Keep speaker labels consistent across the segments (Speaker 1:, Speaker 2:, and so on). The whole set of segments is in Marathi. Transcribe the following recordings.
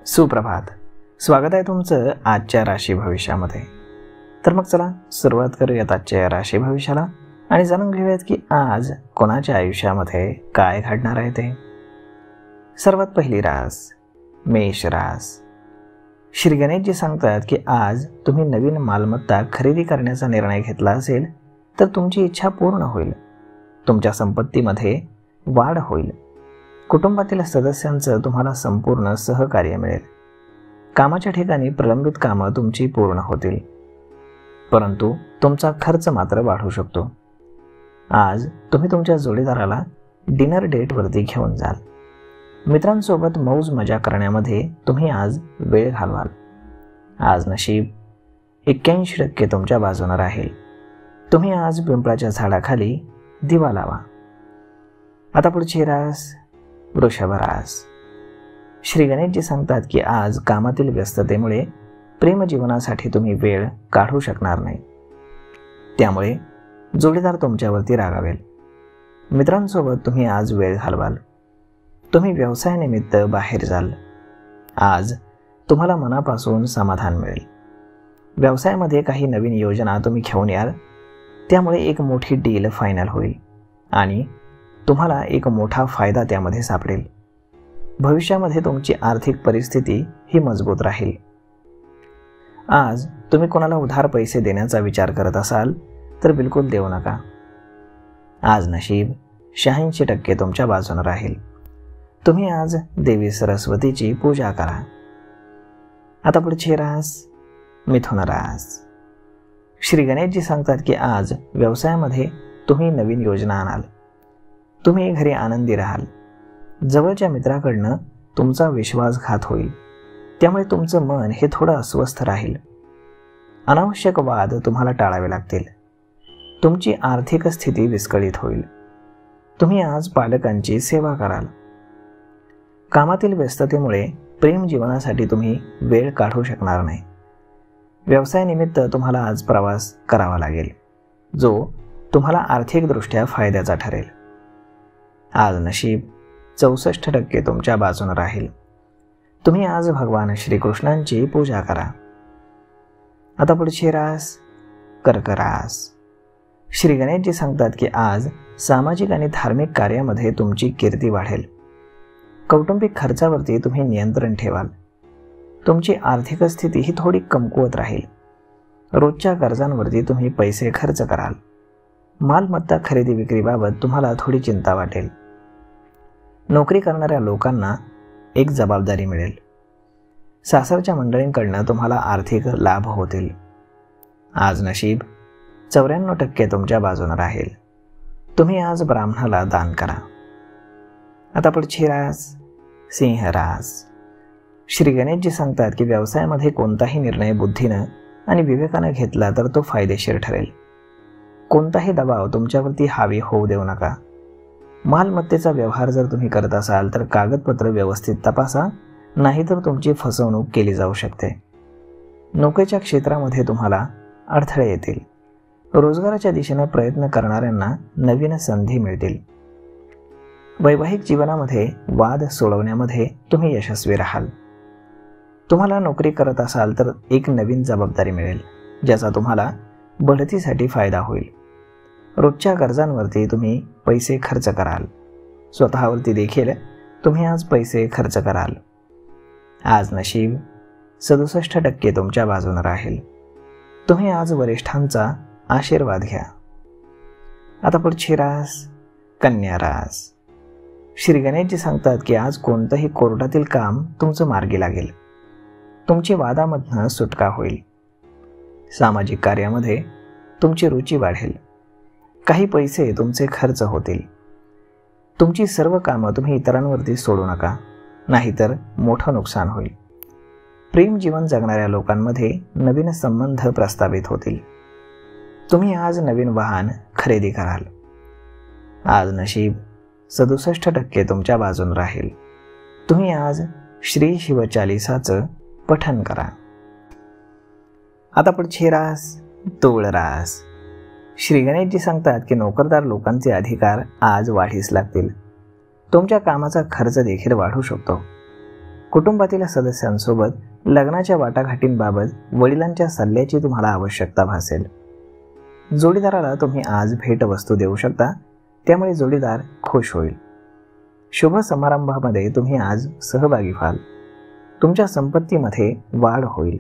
Speaker 1: सुप्रभात. स्वागत आहे तुमचं आजच्या राशी भविष्यामध्ये. तर मग चला सुरुवात करूयात आजच्या राशी भविष्याला आणि जाणून घेऊयात की आज कोणाच्या आयुष्यामध्ये काय घडणार आहे ते. सर्वात पहिली रास मेष रास. श्री गणेशजी सांगतात की आज तुम्ही नवीन मालमत्ता खरेदी करण्याचा निर्णय घेतला असेल तर तुमची इच्छा पूर्ण होईल. तुमच्या संपत्तीमध्ये वाढ होईल. कुटुंबातील सदस्यांचं तुम्हाला संपूर्ण सहकार्य मिळेल. कामाच्या ठिकाणी प्रलंबित कामं तुमची पूर्ण होतील, परंतु तुमचा खर्च मात्र वाढू शकतो. आज तुम्ही तुमच्या जोडीदाराला डिनर डेटवरती घेऊन जाल. मित्रांसोबत मौज मजा करण्यामध्ये तुम्ही आज वेळ घालवाल. आज नशीब 81% तुमच्या बाजूने राहील. तुम्ही आज पिंपळाच्या झाडाखाली दिवा लावा. आता पुढची रास वृषभ रास. श्री गणेशजी सांगतात की आज कामातील व्यस्ततेमुळे प्रेमजीवनासाठी तुम्ही वेळ काढू शकणार नाही. त्यामुळे जोडीदार तुमच्यावरती रागावेल. मित्रांसोबत तुम्ही आज वेळ घालवाल. तुम्ही व्यवसायानिमित्त बाहेर जाल. आज तुम्हाला मनापासून समाधान मिळेल. व्यवसायामध्ये काही नवीन योजना तुम्ही घेऊन याल. त्यामुळे एक मोठी डील फायनल होईल आणि तुम्हाला एक मोठा फायदा त्यामध्ये सापडेल. भविष्यामध्ये तुमची आर्थिक परिस्थिती ही मजबूत राहील. आज तुम्ही कोणाला उधार पैसे देण्याचा विचार करत असाल तर बिलकुल देऊ नका. आज नशीब 86% तुमच्या बाजूने राहील. तुम्ही आज देवी सरस्वतीची पूजा करा. आता पुढची रास मिथुन रास. श्री गणेशजी सांगतात की आज व्यवसायामध्ये तुम्ही नवीन योजना आणाल. तुम्ही घरी आनंदी राहाल. जवळच्या मित्राकडनं तुमचा विश्वासघात होईल. त्यामुळे तुमचं मन हे थोडं अस्वस्थ राहील. अनावश्यक वाद तुम्हाला टाळावे लागतील. तुमची आर्थिक स्थिती विस्कळीत होईल. तुम्ही आज पालकांची सेवा कराल. कामातील व्यस्ततेमुळे प्रेम जीवनासाठी तुम्ही वेळ काढू शकणार नाही. व्यवसायानिमित्त तुम्हाला आज प्रवास करावा लागेल, जो तुम्हाला आर्थिकदृष्ट्या फायद्याचा ठरेल. आज नशीब 64% तुमच्या बाजूने राहील. तुम्ही आज भगवान श्रीकृष्णांची पूजा करा. आता पुढची रास कर्क रास. श्री गणेशजी सांगतात की आज सामाजिक आणि धार्मिक कार्यामध्ये तुमची कीर्ती वाढेल. कौटुंबिक खर्चावरती तुम्ही नियंत्रण ठेवाल. तुमची आर्थिक स्थिती ही थोडी कमकुवत राहील. रोजच्या गरजांवरती तुम्ही पैसे खर्च कराल. मालमत्ता खरेदी विक्रीबाबत तुम्हाला थोडी चिंता वाटेल. नोकरी करणाऱ्या लोकांना एक जबाबदारी मिळेल. सासरच्या मंडळींकडनं तुम्हाला आर्थिक लाभ होतील. आज नशीब 94% तुमच्या बाजूने राहील. तुम्ही आज ब्राह्मणाला दान करा. आता पुढची रास सिंह रास. श्री गणेशजी सांगतात की व्यवसायामध्ये कोणताही निर्णय बुद्धीनं आणि विवेकानं घेतला तर तो फायदेशीर ठरेल. कोणताही दबाव तुमच्यावरती हावी होऊ देऊ नका. मालमत्तेचा व्यवहार जर तुम्ही करत असाल तर कागदपत्र व्यवस्थित तपासा, नाहीतर तुमची फसवणूक केली जाऊ शकते. नोकरीच्या क्षेत्रामध्ये तुम्हाला अडथळे येतील. रोजगाराच्या दिशेनं प्रयत्न करणाऱ्यांना नवीन संधी मिळतील. वैवाहिक जीवनामध्ये वाद सोडवण्यामध्ये तुम्ही यशस्वी राहाल. तुम्हाला नोकरी करत असाल तर एक नवीन जबाबदारी मिळेल, ज्याचा तुम्हाला बढतीसाठी फायदा होईल. रोजच्या गरजांवरती तुम्ही पैसे खर्च कराल. स्वतःवरती देखील तुम्ही आज पैसे खर्च कराल. आज नशीब 67% तुमच्या बाजूने राहील. तुम्ही आज वरिष्ठांचा आशीर्वाद घ्या. आता पुढची रास कन्या रास. श्री गणेशजी सांगतात की आज कोणतंही कोर्टातील काम तुमचं मार्गी लागेल. तुमची वादामधनं सुटका होईल. सामाजिक कार्यामध्ये तुमची रुची वाढेल. काही पैसे तुमचे खर्च होतील. तुमची सर्व कामं तुम्ही इतरांवरती सोडू नका, नाहीतर मोठं नुकसान होईल. प्रेम जीवन जगणाऱ्या लोकांमध्ये नवीन संबंध प्रस्थापित होतील. तुम्ही आज नवीन वाहन खरेदी कराल. आज नशीब 67% तुमच्या बाजूने राहील. तुम्ही आज श्री शिवचालिसाचं पठण करा. आता पुढची रास तुळ रास. श्री गणेशजी सांगतात की नोकरदार लोकांचे अधिकार आज वाढीस लागतील. तुमच्या कामाचा खर्च देखील वाढू शकतो. कुटुंबातील सदस्यांसोबत लग्नाच्या वाटाघाटींबाबत वडिलांच्या सल्ल्याची तुम्हाला आवश्यकता भासेल. जोडीदाराला तुम्ही आज भेटवस्तू देऊ शकता, त्यामुळे जोडीदार खुश होईल. शुभ समारंभामध्ये तुम्ही आज सहभागी व्हाल. तुमच्या संपत्तीमध्ये वाढ होईल.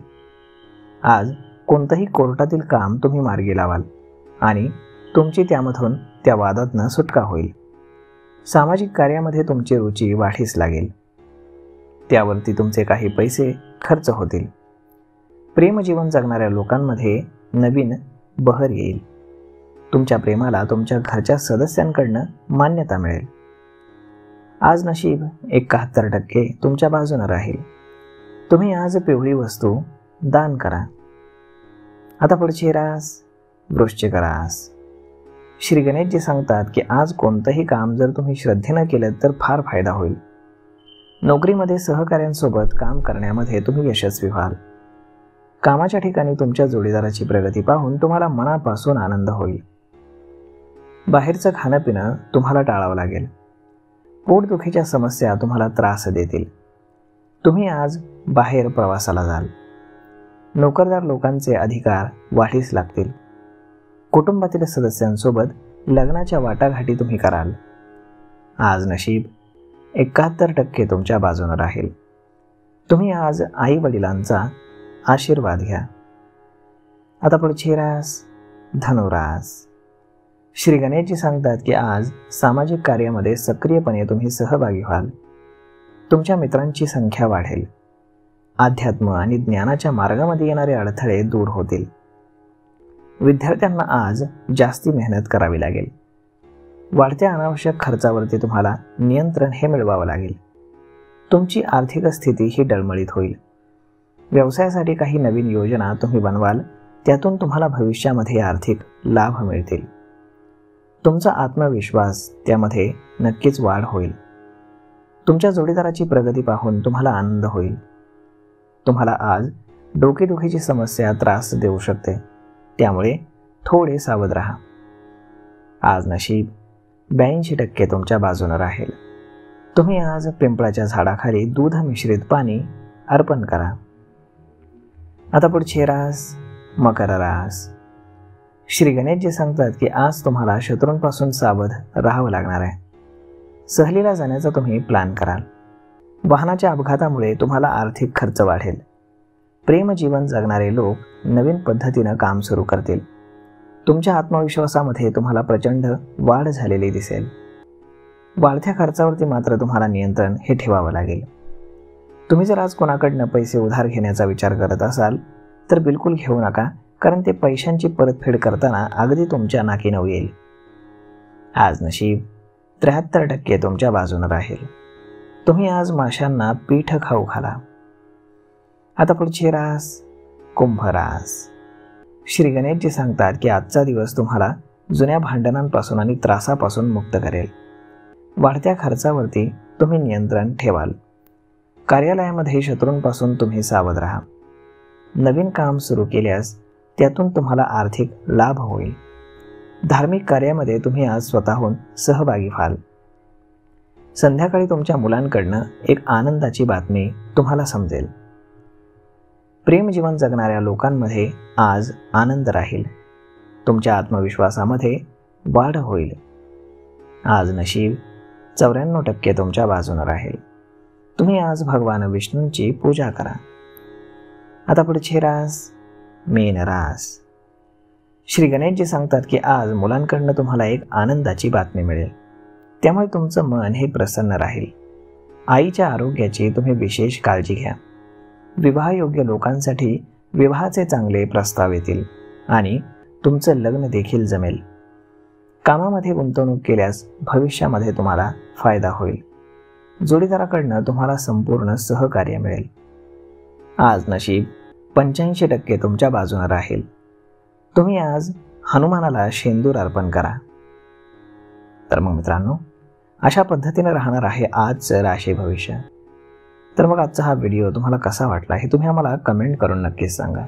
Speaker 1: आज कोणतंही कोर्टातील काम तुम्ही मार्गी लावाल आणि तुमची त्यामधून त्या वादातनं सुटका होईल. सामाजिक कार्यामध्ये तुमची रुची वाढीस लागेल. त्यावरती तुमचे काही पैसे खर्च होतील. प्रेमजीवन जगणाऱ्या लोकांमध्ये नवीन बहर येईल. तुमच्या प्रेमाला तुमच्या घरच्या सदस्यांकडनं मान्यता मिळेल. आज नशीब 71% तुमच्या बाजूने राहील. तुम्ही आज पिवळी वस्तू दान करा. आता पुढची रास वृश्चिक रास. श्री गणेशजी सांगतात की आज कोणतंही काम जर तुम्ही श्रद्धेनं केलं तर फार फायदा होईल. नोकरीमध्ये सहकाऱ्यांसोबत काम करण्यामध्ये तुम्ही यशस्वी व्हाल. कामाच्या ठिकाणी तुमच्या जोडीदाराची प्रगती पाहून तुम्हाला मनापासून आनंद होईल. बाहेरचं खाणं पिणं तुम्हाला टाळावं लागेल. पोटदुखीच्या समस्या तुम्हाला त्रास देतील. तुम्ही आज बाहेर प्रवासाला जाल. नोकरदार लोकांचे अधिकार वाढीस लागतील. कुटुंबातील सदस्यांसोबत लग्नाच्या वाटाघाटी तुम्ही कराल. आज नशीब 71% तुमच्या बाजूने राहील. तुम्ही आज आई वडिलांचा आशीर्वाद घ्या. आता पुढची रास धनुरास. श्री गणेशजी सांगतात की आज सामाजिक कार्यामध्ये सक्रियपणे तुम्ही सहभागी व्हाल. तुमच्या मित्रांची संख्या वाढेल. अध्यात्म आणि ज्ञानाच्या मार्गामध्ये येणारे अडथळे दूर होतील. विद्यार्थ्यांना आज जास्ती मेहनत करावी लागेल. वाढत्या अनावश्यक खर्चावरती तुम्हाला नियंत्रण हे मिळवावं लागेल. तुमची आर्थिक स्थिती ही डळमळीत होईल. व्यवसायासाठी काही नवीन योजना तुम्ही बनवाल. त्यातून तुम्हाला भविष्यामध्ये आर्थिक लाभ मिळतील. तुमचा आत्मविश्वास त्यामध्ये नक्कीच वाढ होईल. तुमच्या जोडीदाराची प्रगती पाहून तुम्हाला आनंद होईल. तुम्हाला आज डोकेदुखीची समस्या त्रास देऊ शकते, त्यामुळे थोडे सावध राहा. आज नशीब 82% तुमच्या बाजूने राहील. तुम्ही आज पिंपळाच्या झाडाखाली दूध मिश्रित पाणी अर्पण करा. आता पुढची रास मकर रास. श्री गणेशजी सांगतात की आज तुम्हाला शत्रूंपासून सावध राहावं लागणार आहे. सहलीला जाण्याचा तुम्ही प्लॅन कराल. वाहनाच्या अपघातामुळे तुम्हाला आर्थिक खर्च वाढेल. प्रेमजीवन जगणारे लोक नवीन पद्धतीनं काम सुरू करतील. तुमच्या आत्मविश्वासामध्ये तुम्हाला प्रचंड वाढ झालेली दिसेल. वाढत्या खर्चावरती मात्र तुम्हाला नियंत्रण हे ठेवावं लागेल. तुम्ही जर आज कोणाकडनं पैसे उधार घेण्याचा विचार करत असाल तर बिलकुल घेऊ नका, कारण ते पैशांची परतफेड करताना अगदी तुमच्या नाकीनऊ येईल. आज नशीब 73% तुमच्या बाजूने राहील. तुम्ही आज माशांना पीठ खाऊ घाला. आता पुढची रास कुंभ रास. श्री गणेशजी सांगतात की आजचा दिवस तुम्हाला जुन्या भांडणांपासून आणि त्रासापासून मुक्त करेल. वाढत्या खर्चावरती तुम्ही नियंत्रण ठेवाल. कार्यालयामध्ये शत्रूंपासून तुम्ही सावध राहा. नवीन काम सुरू केल्यास त्यातून तुम्हाला आर्थिक लाभ होईल. धार्मिक कार्यामध्ये तुम्ही आज स्वतःहून सहभागी व्हाल. संध्याकाळी तुमच्या मुलांकडनं एक आनंदाची बातमी तुम्हाला समजेल. प्रेमजीवन जगणाऱ्या लोकांमध्ये आज आनंद राहील. तुमच्या आत्मविश्वासामध्ये वाढ होईल. आज नशीब 94% तुमच्या बाजूने राहील. तुम्ही आज भगवान विष्णूंची पूजा करा. आता पुढची रास मीन रास. श्री गणेशजी सांगतात की आज मुलांकडनं तुम्हाला एक आनंदाची बातमी मिळेल. त्यामुळे तुमचं मन हे प्रसन्न राहील. आईच्या आरोग्याची तुम्ही विशेष काळजी घ्या. विवाहयोग्य लोकांसाठी विवाहाचे चांगले प्रस्ताव येतील आणि तुमचं लग्न देखील जमेल. कामामध्ये गुंतवणूक केल्यास भविष्यामध्ये तुम्हाला फायदा होईल. जोडीदाराकडनं तुम्हाला संपूर्ण सहकार्य मिळेल. आज नशीब 85% तुमच्या बाजूने राहील. तुम्ही आज हनुमानाला शेंदूर अर्पण करा. तर मग मित्रांनो, अशा पद्धतीने राहणार आहे आजचं राशी भविष्य. तर मग आजचा हा व्हिडिओ तुम्हाला कसा वाटला हे तुम्ही आम्हाला कमेंट करून नक्कीच सांगा.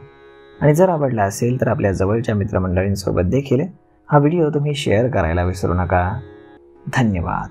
Speaker 1: आणि जर आवडला असेल तर आपल्या जवळच्या मित्रमंडळींसोबत देखील हा व्हिडिओ तुम्ही शेअर करायला विसरू नका. धन्यवाद.